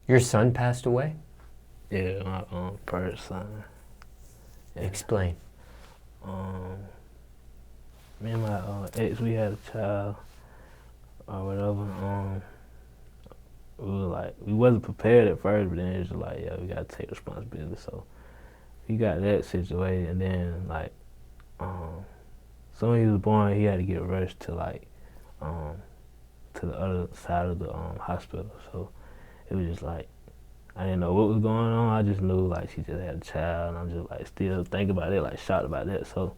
Your son passed away? Yeah, my first son. Yeah. Explain. Me and my ex, we had a child or whatever. We wasn't prepared at first, but then it's just like, yeah, we gotta take responsibility. So we got that situated, and then like, soon as he was born, he had to get rushed to to the other side of the hospital. So it was just like, I didn't know what was going on. I just knew like she just had a child, and I'm just like still thinking about it, like shocked about that. So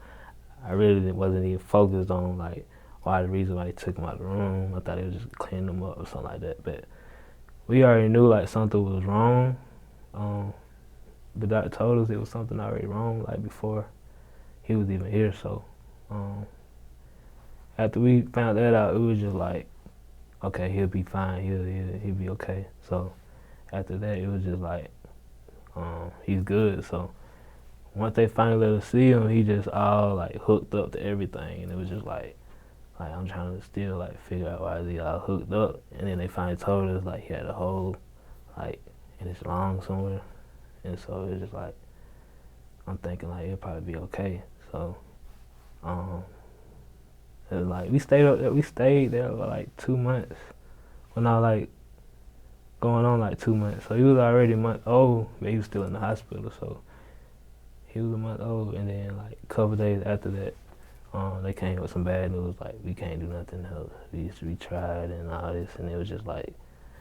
I really wasn't even focused on like why the reason why they took him out of the room. I thought they was just cleaning him up or something like that. But we already knew like something was wrong. The doctor told us it was something already wrong like before he was even here. So after we found that out, it was just like, okay, he'll be fine. He'll be okay. So after that, it was just like, he's good. So once they finally let us see him, he just all like hooked up to everything, and it was just like I'm trying to still like figure out why is he all hooked up, and then they finally told us like he had a hole like in his lung somewhere, and so it was just like I'm thinking like he'll probably be okay. So it was like we stayed there for like 2 months. When I like going on like 2 months, so he was already a month old, but he was still in the hospital. So he was a month old, and then like a couple days after that, they came with some bad news, like we can't do nothing else. We tried and all this, and it was just like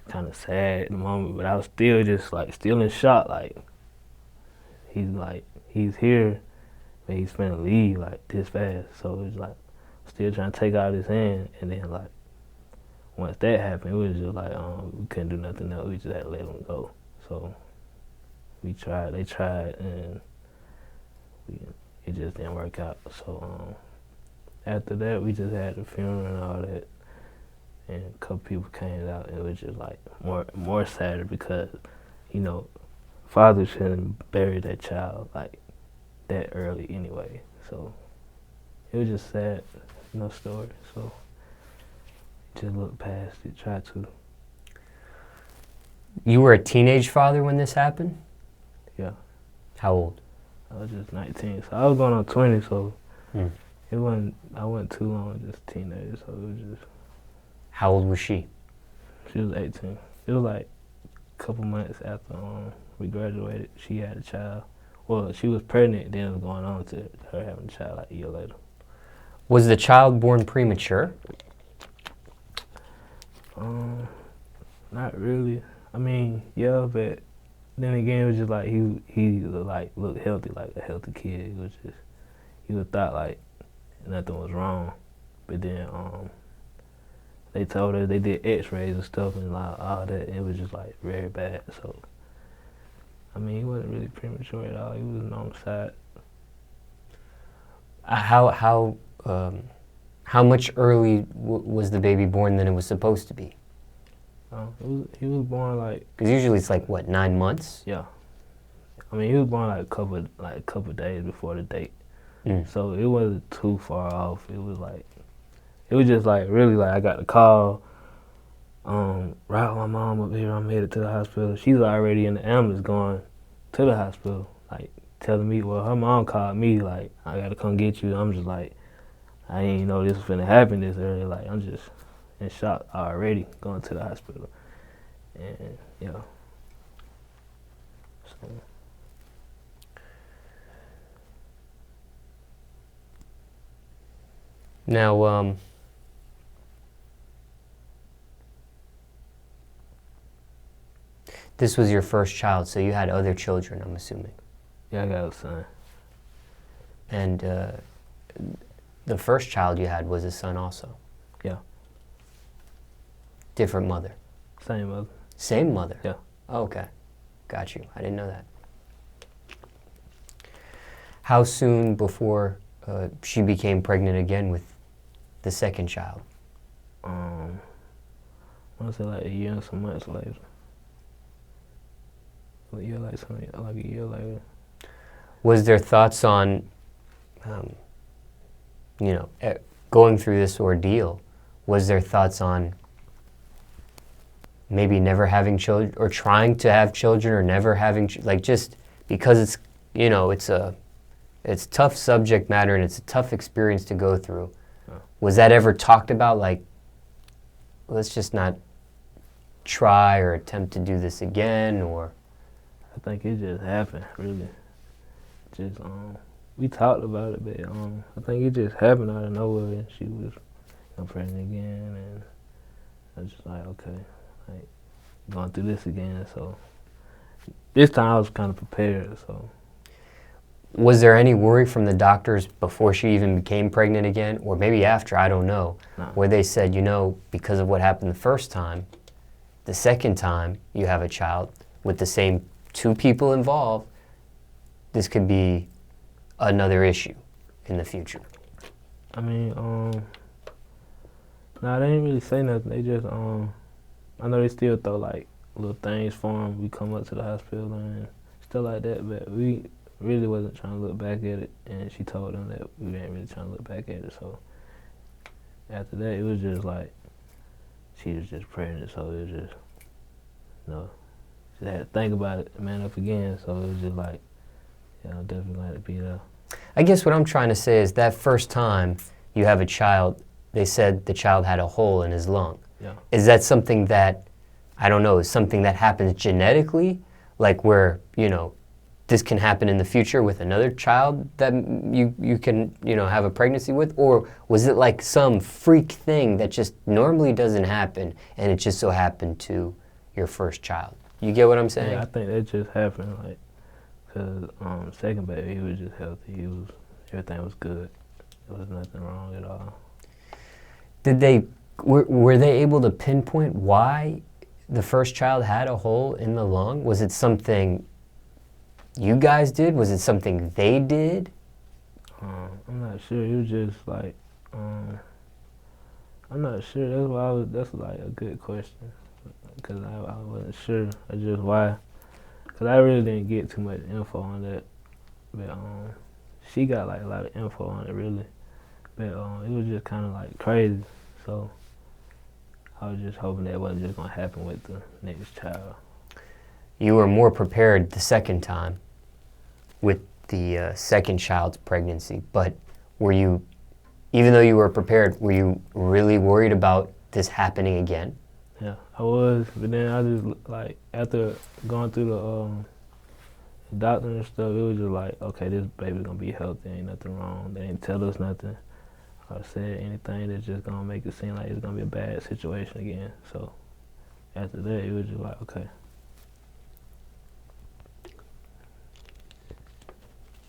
kind of sad at the moment, but I was still just like still in shock, like he's here, but he's finna leave like this fast. So it was like still trying to take out his hand, and then like once that happened, it was just like we couldn't do nothing else. We just had to let him go. So we tried, they tried, and it just didn't work out. So after that, we just had the funeral and all that, and a couple people came out, and it was just like more sadder because, you know, father shouldn't bury that child like that early anyway. So it was just sad, story. So just look past it, try to. You were a teenage father when this happened? Yeah. How old? I was just 19, so I was going on 20, so Mm. I wasn't too long, just a teenager, so it was just. How old was she? She was 18. It was like a couple months after we graduated, she had a child. Well, she was pregnant, then it was going on to her having a child like a year later. Was the child born premature? Not really. I mean, yeah, but then again, it was just like he like looked healthy, like a healthy kid. It was just you would thought like nothing was wrong, but then they told her they did X-rays and stuff and like all that. And it was just like very bad. So I mean, he wasn't really premature at all. He was on the side. How much early was the baby born than it was supposed to be? He was born like. Because usually it's like what, 9 months? Yeah. I mean, he was born like a couple days before the date. Mm. So it wasn't too far off. It was just like really like I got the call. Right with my mom up here. I'm headed to the hospital. She's already in the ambulance going to the hospital, like telling me. Well, her mom called me like I gotta come get you. I'm just like I didn't know this was gonna happen this early. Like I'm just in shock already going to the hospital, and yeah. So. Now, this was your first child, so you had other children, I'm assuming. Yeah, I got a son. And the first child you had was a son also? Yeah. Different mother? Same mother. Same mother? Yeah. Oh, okay. Got you. I didn't know that. How soon before she became pregnant again with the second child? I want to say like a year and some months later. A year later. Was there thoughts on, going through this ordeal? Was there thoughts on maybe never having children or trying to have children or never having, like just because it's, you know, it's tough subject matter and it's a tough experience to go through. Was that ever talked about, like, let's just not try or attempt to do this again, or? I think it just happened, really. Just, we talked about it, but I think it just happened out of nowhere, and she was pregnant again, and I was just like, okay, like, going through this again, so this time I was kind of prepared, so. Was there any worry from the doctors before she even became pregnant again, or maybe after, I don't know, Nah. where they said, you know, because of what happened the first time, the second time you have a child with the same two people involved, this could be another issue in the future? I mean, nah, they didn't really say nothing. They just, I know they still throw like little things for him. We come up to the hospital and stuff like that, but we really wasn't trying to look back at it. And she told them that we weren't really trying to look back at it. So after that, it was just like she was just pregnant, so it was just, you know, just had to think about it, man up again. So it was just like, yeah, I'm definitely glad to be there. I guess what I'm trying to say is that first time you have a child, they said the child had a hole in his lung. Yeah. Is that something that, I don't know, is something that happens genetically? Like where, you know, this can happen in the future with another child that you can, you know, have a pregnancy with? Or was it like some freak thing that just normally doesn't happen and it just so happened to your first child? You get what I'm saying? Yeah, I think that just happened, like, cause second baby, he was just healthy. Everything was good. There was nothing wrong at all. Were they able to pinpoint why the first child had a hole in the lung? Was it something you guys did? Was it something they did? I'm not sure. It was just like, I'm not sure. That's like a good question, cause I wasn't sure. I just why, cause I really didn't get too much info on that, but she got like a lot of info on it really, but it was just kind of like crazy. So I was just hoping that it wasn't just gonna happen with the next child. You were more prepared the second time with the second child's pregnancy, but were you, even though you were prepared, were you really worried about this happening again? Yeah, I was, but then I just like after going through the doctor and stuff, it was just like, okay, this baby's gonna be healthy, ain't nothing wrong. They didn't tell us nothing or said anything that's just gonna make it seem like it's gonna be a bad situation again. So after that, it was just like, okay.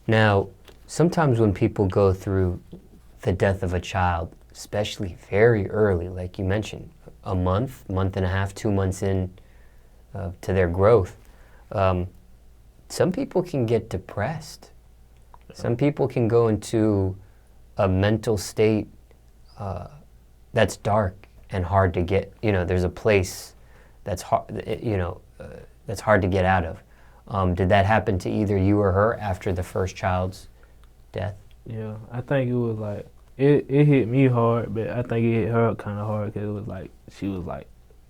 Now, sometimes when people go through the death of a child, especially very early, like you mentioned, a month and a half, 2 months in to their growth, some people can get depressed. Some people can go into a mental state that's dark and hard to get, you know, there's a place that's hard, you know, that's hard to get out of. Did that happen to either you or her after the first child's death? Yeah, I think it was like, it hit me hard, but I think it hit her kind of hard because it was like, she was like,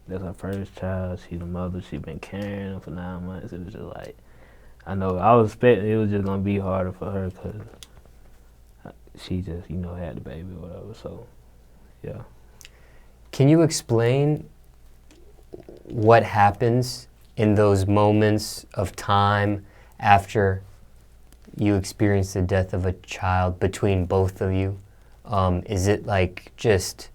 that's her first child, she the mother, she been carrying him for 9 months. It was just like, I know, I was expecting it was just going to be harder for her because she just, you know, had the baby or whatever, so, yeah. Can you explain what happens in those moments of time after you experience the death of a child between both of you? Is it like just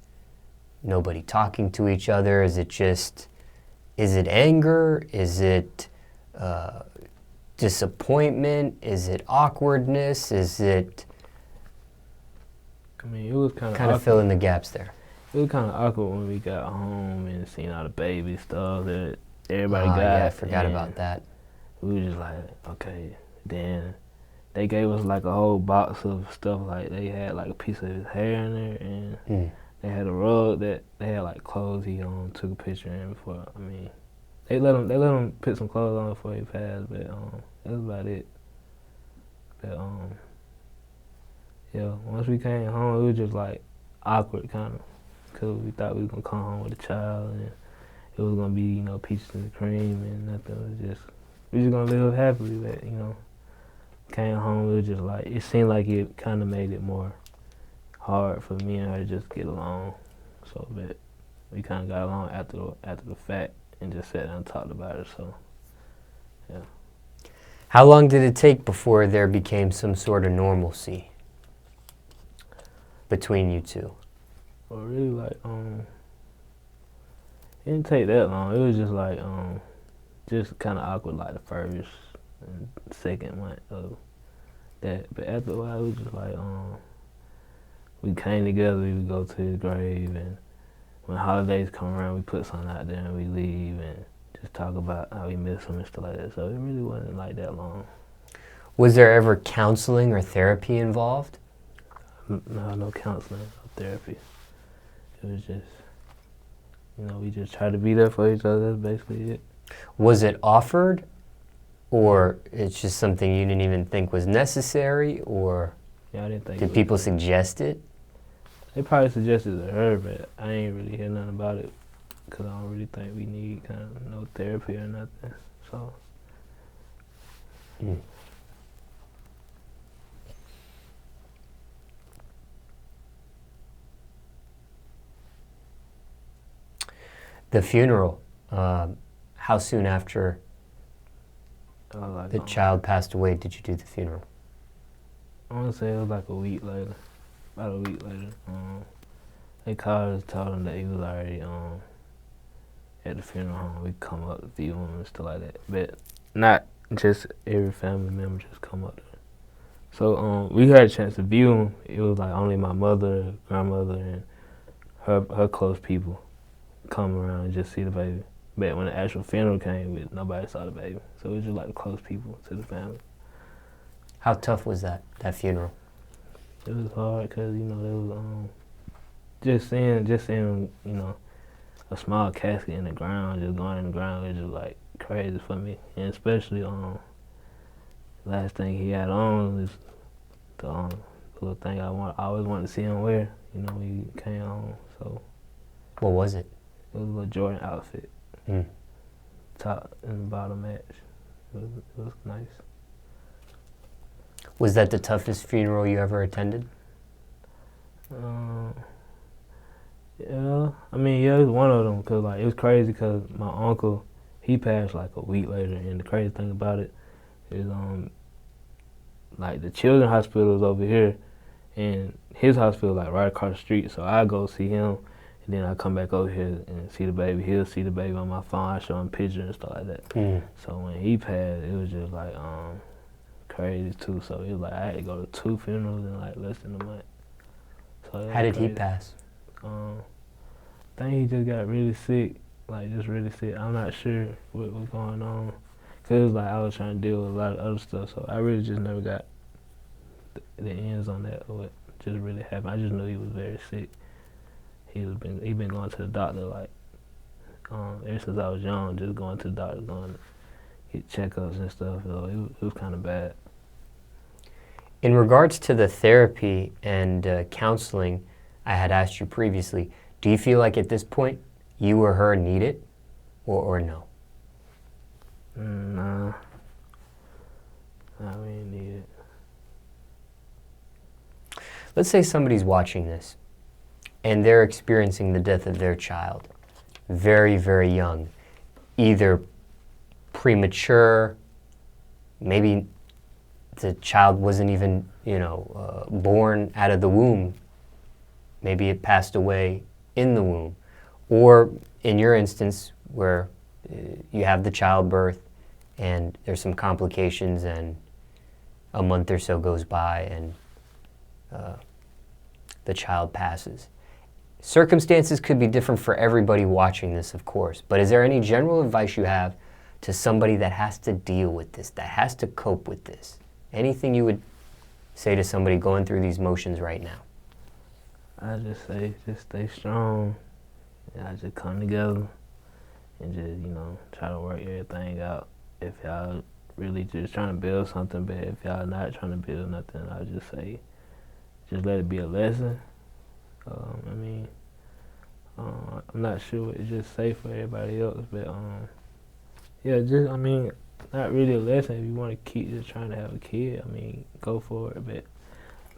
nobody talking to each other? Is it anger? Is it disappointment? Is it awkwardness? Is it... I mean, it was kind of fill in the gaps there. It was kind of awkward when we got home and seen all the baby stuff that everybody got. Yeah, I forgot about that. We were just like, okay. Then they gave us like a whole box of stuff. Like they had like a piece of his hair in there, and they had a rug that they had like clothes he took a picture in before. I mean, they let him put some clothes on before he passed, but that was about it. But yeah, once we came home, it was just like awkward kind of, cause we thought we was gonna come home with a child, and it was gonna be, you know, peaches and cream and nothing. It was just we just gonna live happily. But you know, came home, it was just like it seemed like it kind of made it more hard for me and her to just get along. So that we kind of got along after the fact and just sat down and talked about it. So yeah. How long did it take before there became some sort of normalcy between you two? Well, really, like, it didn't take that long. It was just like, just kind of awkward, like the first and second month of that. But after a while, it was just like, we came together. We would go to his grave, and when holidays come around, we put something out there and we leave and just talk about how we miss him and stuff like that. So it really wasn't like that long. Was there ever counseling or therapy involved? No counseling, no therapy. It was just, you know, we just tried to be there for each other. That's basically it. Was it offered, or it's just something you didn't even think was necessary, or Yeah, I didn't think. did people suggest it? They probably suggested it to her, but I ain't really hear nothing about it because I don't really think we need kind of no therapy or nothing. So. Mm. The funeral, how soon after Like, the child passed away did you do the funeral? I want to say it was like a week later, about a week later. They called us, told him that he was already at the funeral home. We come up to view him and stuff like that, but not just every family member just come up there. So we had a chance to view him. It was like only my mother, grandmother, and her close people come around and just see the baby. But when the actual funeral came, nobody saw the baby. So it was just like the close people to the family. How tough was that funeral? It was hard because, you know, there was just seeing, you know, a small casket in the ground, just going in the ground, it was just like crazy for me. And especially last thing he had on is the little thing I always wanted to see him wear, you know, when he came home. So What was it? it was a little Jordan outfit. Mm. Top and bottom match. It was nice. Was that the toughest funeral you ever attended? Yeah, I mean, yeah, it was one of them, cause like it was crazy, cause my uncle, he passed like a week later, and the crazy thing about it is, like the children's hospital is over here, and his hospital like right across the street. So I go see him, and then I come back over here and see the baby. He'll see the baby on my phone. I show him pictures and stuff like that. Mm. So when he passed, it was just like crazy too. So it was like I had to go to 2 funerals in like less than a month. So How did he crazy. pass? I think he just got really sick, like just really sick. I'm not sure what was going on, cause it was like I was trying to deal with a lot of other stuff, so I really just never got the ends on that or what just really happened. I just knew he was very sick. He been going to the doctor like ever since I was young, just going to the doctor, going to get checkups and stuff. So it was kind of bad. In regards to the therapy and counseling I had asked you previously, do you feel like at this point you or her need it, or no? Nah, we didn't need it. Let's say somebody's watching this and they're experiencing the death of their child, very, very young, either premature, maybe the child wasn't even, born out of the womb. Maybe it passed away in the womb. Or in your instance, where you have the childbirth and there's some complications and a month or so goes by and the child passes. Circumstances could be different for everybody watching this, of course, but is there any general advice you have to somebody that has to deal with this, that has to cope with this? Anything you would say to somebody going through these motions right now? I just say, just stay strong. Y'all just come together and just, try to work everything out. If y'all really just trying to build something, but if y'all not trying to build nothing, I just say, just let it be a lesson. I'm not sure it's just safe for everybody else, but yeah, just I mean, not really a lesson. If you want to keep just trying to have a kid, I mean, go for it, but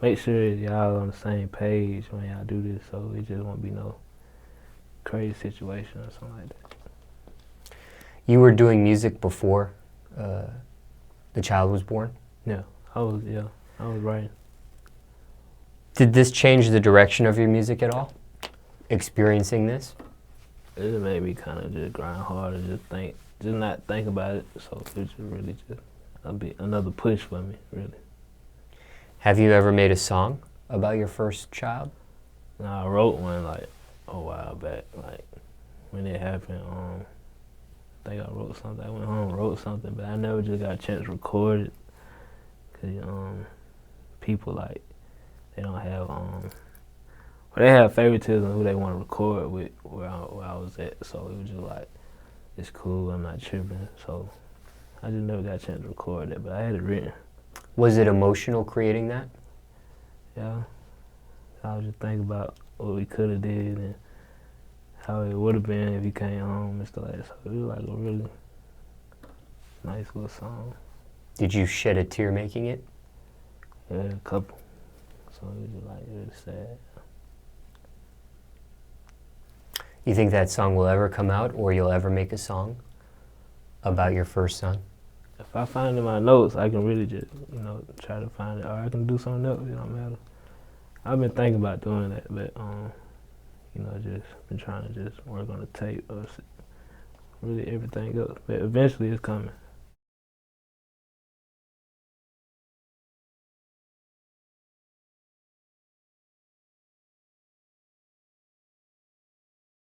make sure y'all on the same page when y'all do this, so it just won't be no crazy situation or something like that. You were doing music before the child was born? Yeah, I was writing. Did this change the direction of your music at all? Experiencing this? It just made me kind of just grind hard and just not think about it. So it just really just another push for me, really. Have you ever made a song about your first child? Now I wrote one like a while back, like when it happened. I think I wrote something. I went home and wrote something, but I never just got a chance to record it. Cause people like they don't have they have favoritism who they want to record with where I was at. So it was just like it's cool. I'm not tripping. So I just never got a chance to record it, but I had it written. Was it emotional creating that? Yeah. I was just thinking about what we could have did and how it would have been if he came home and stuff like that. So it was like a really nice little song. Did you shed a tear making it? Yeah, a couple. So it was just like really sad. You think that song will ever come out, or you'll ever make a song about your first son? If I find it in my notes, I can really just, try to find it. Or I can do something else, it don't matter. I've been thinking about doing that, but, just been trying to just work on the tape or really everything else. But eventually it's coming.